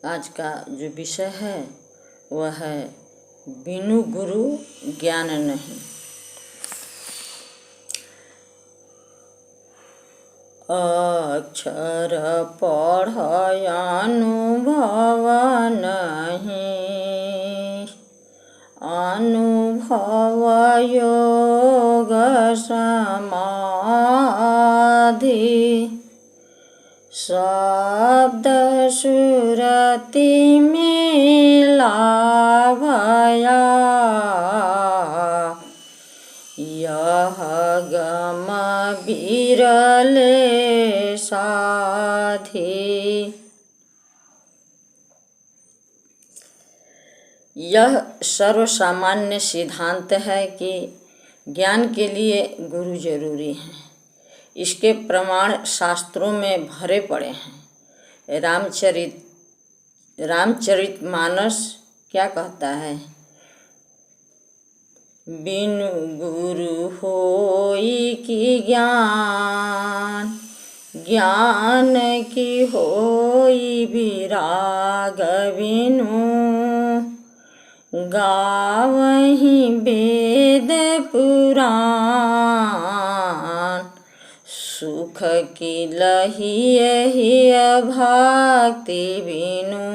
आज का जो विषय है वह है बिनु गुरु ज्ञान नहीं। अक्षर पढ़ अनुभव नहीं, अनुभव योग समाधि, शब्द सुरति मिलावया, यह गम बिरले साधी। यह सर्वसामान्य सिद्धांत है कि ज्ञान के लिए गुरु जरूरी है। इसके प्रमाण शास्त्रों में भरे पड़े हैं। रामचरितमानस क्या कहता है? बिनु गुरु होई की ज्ञान, ज्ञान की होई विराग बिनु, गावहीं वेद पुराण, सुख की लहिय भक्ति बिनु।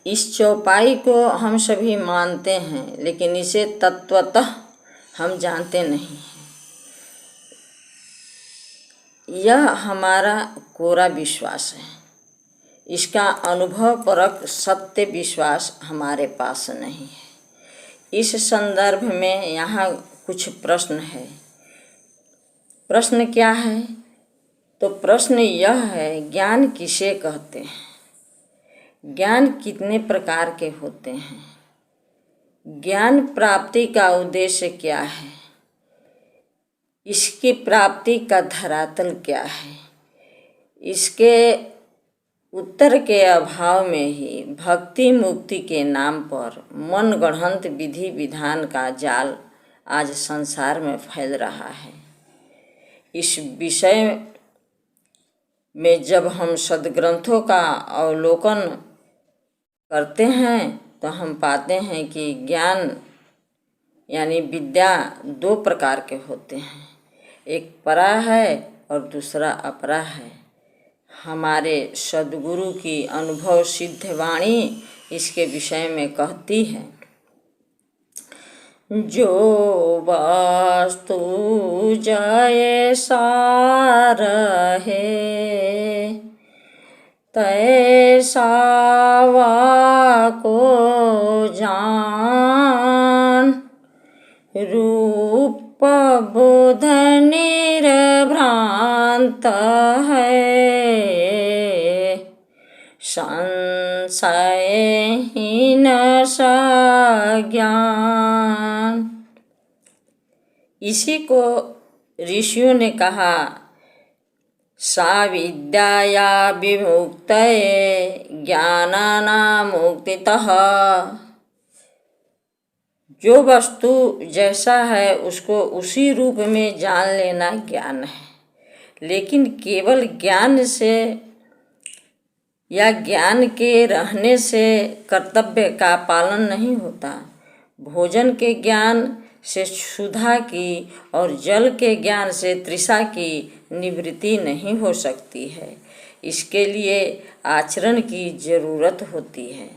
इस चौपाई को हम सभी मानते हैं, लेकिन इसे तत्वतः हम जानते नहीं हैं। यह हमारा कोरा विश्वास है। इसका अनुभवपरक सत्य विश्वास हमारे पास नहीं है। इस संदर्भ में यहाँ कुछ प्रश्न है। प्रश्न क्या है? तो प्रश्न यह है, ज्ञान किसे कहते हैं? ज्ञान कितने प्रकार के होते हैं? ज्ञान प्राप्ति का उद्देश्य क्या है? इसकी प्राप्ति का धरातल क्या है? इसके उत्तर के अभाव में ही भक्ति मुक्ति के नाम पर मनगढ़ंत विधि विधान का जाल आज संसार में फैल रहा है। इस विषय में जब हम सद्ग्रंथों का अवलोकन करते हैं तो हम पाते हैं कि ज्ञान यानी विद्या दो प्रकार के होते हैं। एक परा है और दूसरा अपरा है। हमारे सद्गुरु की अनुभव सिद्ध वाणी इसके विषय में कहती है, जो वस्तु जैसा रहे तैसा को जान, रूप बुध निर्भ्रांत है, संशयहीन सज्ञान। इसी को ऋषियों ने कहा, सा विद्या विमुक्तये ज्ञानानामुक्तितः। जो वस्तु जैसा है उसको उसी रूप में जान लेना ज्ञान है। लेकिन केवल ज्ञान से या ज्ञान के रहने से कर्तव्य का पालन नहीं होता। भोजन के ज्ञान से क्षुधा की और जल के ज्ञान से तृषा की निवृत्ति नहीं हो सकती है। इसके लिए आचरण की जरूरत होती है।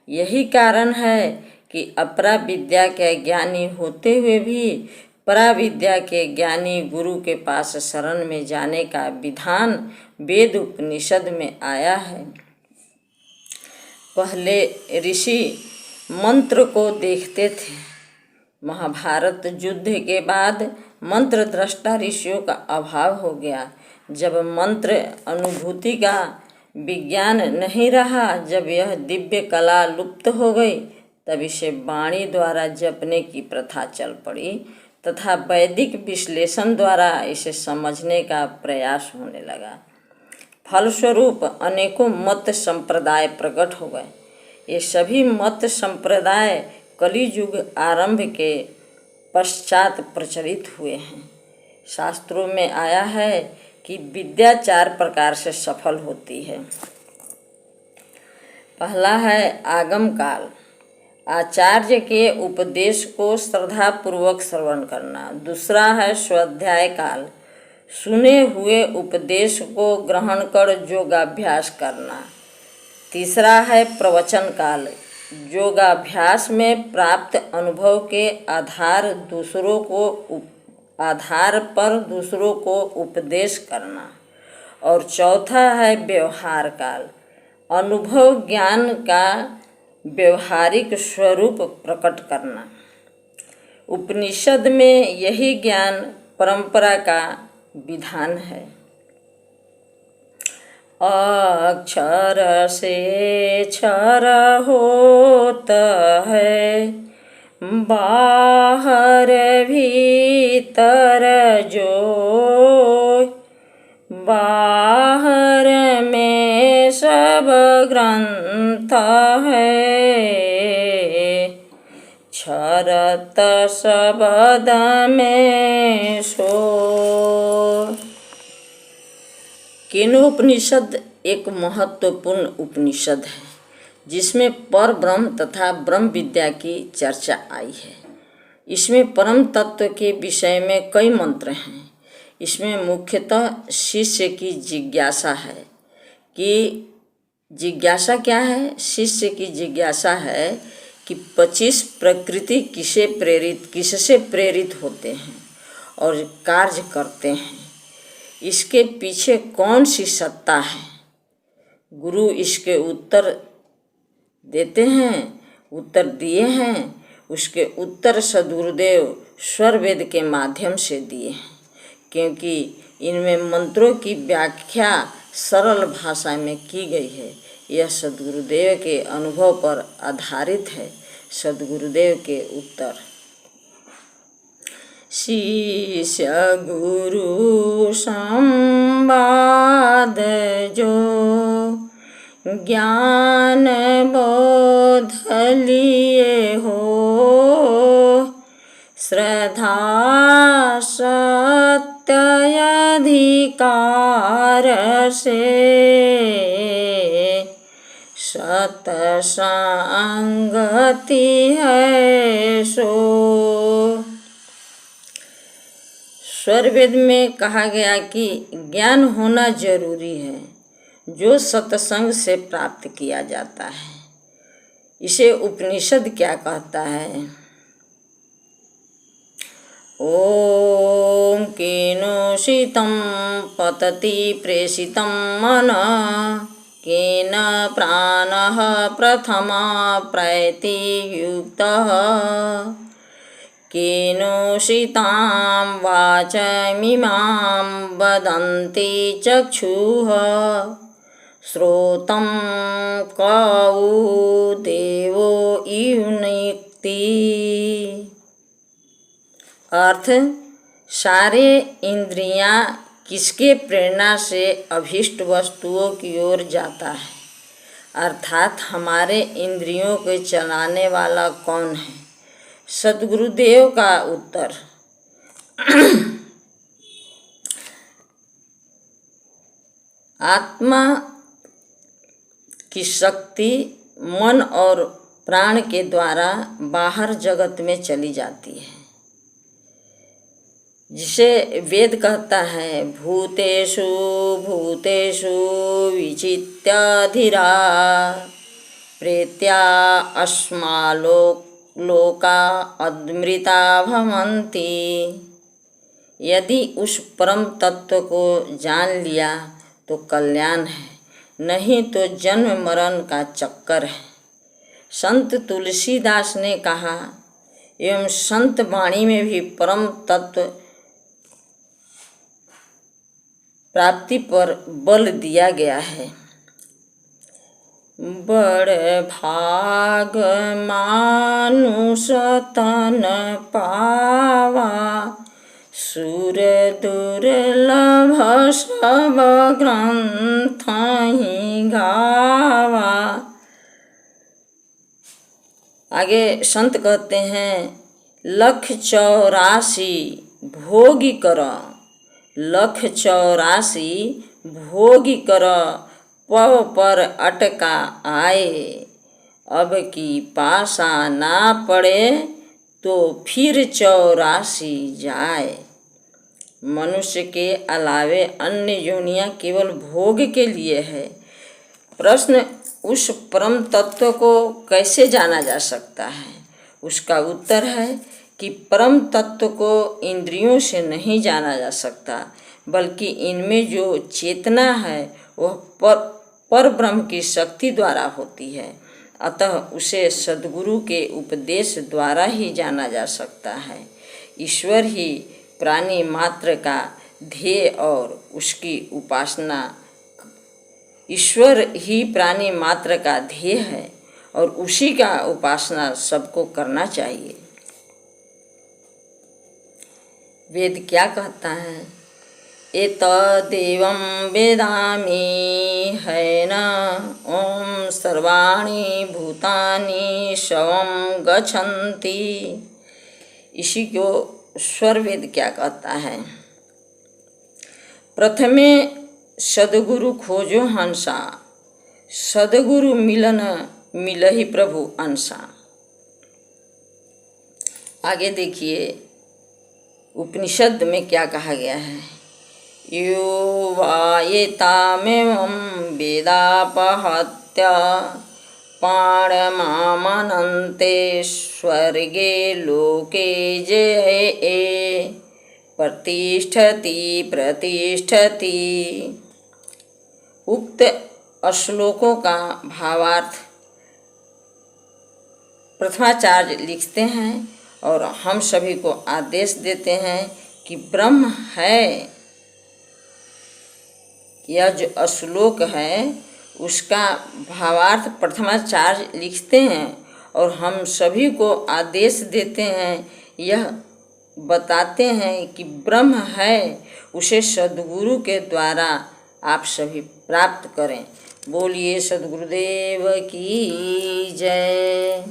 यही कारण है कि अपरा विद्या के ज्ञानी होते हुए भी परा विद्या के ज्ञानी गुरु के पास शरण में जाने का विधान वेद उपनिषद में आया है। पहले ऋषि मंत्र को देखते थे। महाभारत युद्ध के बाद मंत्र दृष्टा ऋषियों का अभाव हो गया। जब मंत्र अनुभूति का विज्ञान नहीं रहा, जब यह दिव्य कला लुप्त हो गई, तब इसे वाणी द्वारा जपने की प्रथा चल पड़ी तथा वैदिक विश्लेषण द्वारा इसे समझने का प्रयास होने लगा। फलस्वरूप अनेकों मत संप्रदाय प्रकट हो गए। ये सभी मत संप्रदाय कलियुग आरंभ के पश्चात प्रचलित हुए हैं। शास्त्रों में आया है कि विद्या 4 प्रकार से सफल होती है। पहला है आगम काल, आचार्य के उपदेश को श्रद्धापूर्वक श्रवण करना। दूसरा है स्वाध्याय काल, सुने हुए उपदेश को ग्रहण कर योगाभ्यास करना। तीसरा है प्रवचन काल, योगाभ्यास में प्राप्त अनुभव के आधार पर दूसरों को उपदेश करना। और चौथा है व्यवहार काल, अनुभव ज्ञान का व्यवहारिक स्वरूप प्रकट करना। उपनिषद में यही ज्ञान परंपरा का विधान है। अक्षर से क्षर होता है, बाहर भीतर जो, बाहर में सब ग्रंथ है, क्षरत शब्द में सो। केनोपनिषद एक महत्वपूर्ण उपनिषद है जिसमें पर ब्रह्म तथा ब्रह्म विद्या की चर्चा आई है। इसमें परम तत्व के विषय में कई मंत्र हैं। इसमें मुख्यतः शिष्य की जिज्ञासा है कि जिज्ञासा क्या है? शिष्य की जिज्ञासा है कि 25 प्रकृति किससे प्रेरित होते हैं और कार्य करते हैं, इसके पीछे कौन सी सत्ता है। गुरु इसके उत्तर दिए हैं। उसके उत्तर सद्गुरुदेव स्वर वेद के माध्यम से दिए हैं, क्योंकि इनमें मंत्रों की व्याख्या सरल भाषा में की गई है। यह सद्गुरुदेव के अनुभव पर आधारित है। सद्गुरुदेव के उत्तर। शिष्य गुरु संवाद जो, ज्ञान बोध लिए हो, श्रद्धा सत्य अधिकार से, सत्संगति है सो। स्वरवेद में कहा गया कि ज्ञान होना जरूरी है, जो सत्संग से प्राप्त किया जाता है। इसे उपनिषद क्या कहता है? ओम केनोषितं पतति प्रेषितं मन, केन प्राणः प्रथमा प्रयति युक्तः, केनोषितां वाचमिमां वदन्ति चक्षुः, श्रोतं कौ देवो युनक्ति। अर्थ, सारे इंद्रियां किसके प्रेरणा से अभीष्ट वस्तुओं की ओर जाता है, अर्थात हमारे इंद्रियों को चलाने वाला कौन है? सद्गुरुदेव का उत्तर। आत्मा की शक्ति मन और प्राण के द्वारा बाहर जगत में चली जाती है, जिसे वेद कहता है भूतेषु भूतेषु विचित्य धीरा, प्रेत्या अस्मालोका अमृता भवन्ति। यदि उस परम तत्व को जान लिया तो कल्याण है, नहीं तो जन्म मरण का चक्कर है। संत तुलसीदास ने कहा, एवं संत वाणी में भी परम तत्व प्राप्ति पर बल दिया गया है। बड़ भाग मानुष तन पावा, सुर दुर्लभ सब ग्रंथ ही गावा। आगे संत कहते हैं, 184 भोगी कर 184 भोग कर पव पर अटका आए। अब की पासा ना पड़े तो फिर 84 जाए। मनुष्य के अलावे अन्य योनियां केवल भोग के लिए है। प्रश्न, उस परम तत्व को कैसे जाना जा सकता है? उसका उत्तर है कि परम तत्व को इंद्रियों से नहीं जाना जा सकता, बल्कि इनमें जो चेतना है वह पर ब्रह्म की शक्ति द्वारा होती है। अतः उसे सद्गुरु के उपदेश द्वारा ही जाना जा सकता है। ईश्वर ही प्राणी मात्र का ध्येय और उसकी उपासना ईश्वर ही प्राणी मात्र का ध्येय है और उसी का उपासना सबको करना चाहिए। वेद क्या कहता है? एतदेवं वेदामि हैन ओम सर्वाणि भूतानि शवं गच्छन्ति। इसी को स्वर वेद क्या कहता है? प्रथमे सद्गुरु खोजो हंसा, सद्गुरु मिलन मिलहि प्रभु अंसा। आगे देखिए उपनिषद में क्या कहा गया है। यो वा एतामेवं वेदापहत्य पाणमामनन्ते स्वर्गे लोके जये प्रतिष्ठति प्रतिष्ठति। उक्त श्लोकों का भावार्थ प्रथमाचार्य लिखते हैं और हम सभी को आदेश देते हैं कि ब्रह्म है। यह जो श्लोक है उसका भावार्थ प्रथमाचार्य लिखते हैं और हम सभी को आदेश देते हैं, यह बताते हैं कि ब्रह्म है, उसे सद्गुरु के द्वारा आप सभी प्राप्त करें। बोलिए सद्गुरुदेव की जय।